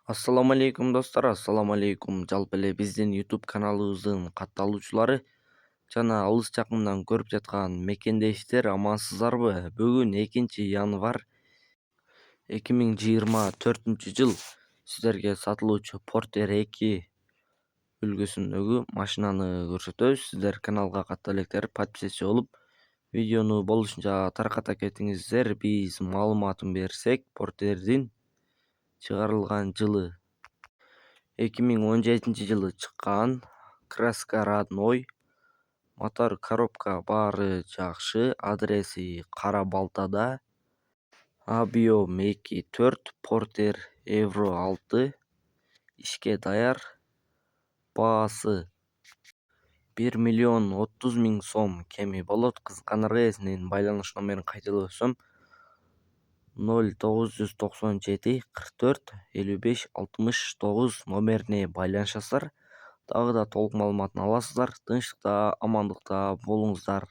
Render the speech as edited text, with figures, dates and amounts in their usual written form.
Ассаламу алейкум достор, ассаламу алейкум. Жалпы эле биздин YouTube каналыбыздын катталуучулары жана алыс жакындан көрүп жаткан мекендештер амансыздарбы? Бүгүн 2 январь 2024-жыл сиздерге сатылуучу Porter 2 үлгүсүндөгү машинаны көрсөтөбүз. Сиздер каналга катуу электер подписчи болуп, видеону болушунча тарката кетиңиздер. Биз маалыматын берсек, Porter'дин чыгарылган жылы 2017-жылы чыккан, краска родной, мотор, коробка баары жакшы, адреси Кара Балтада, объем 2.4, Porter Euro 6, ишке даяр, баасы 1 миллион 30 000 сом кеми болот. Кызыккандарга эсинен байланыш номерин кайталап өтсөм: 0997 44 55 69 номерине байланышасыздар. Дагы да толук маалыматын аласыздар. Тынчтыкта, амандыкта болуңуздар.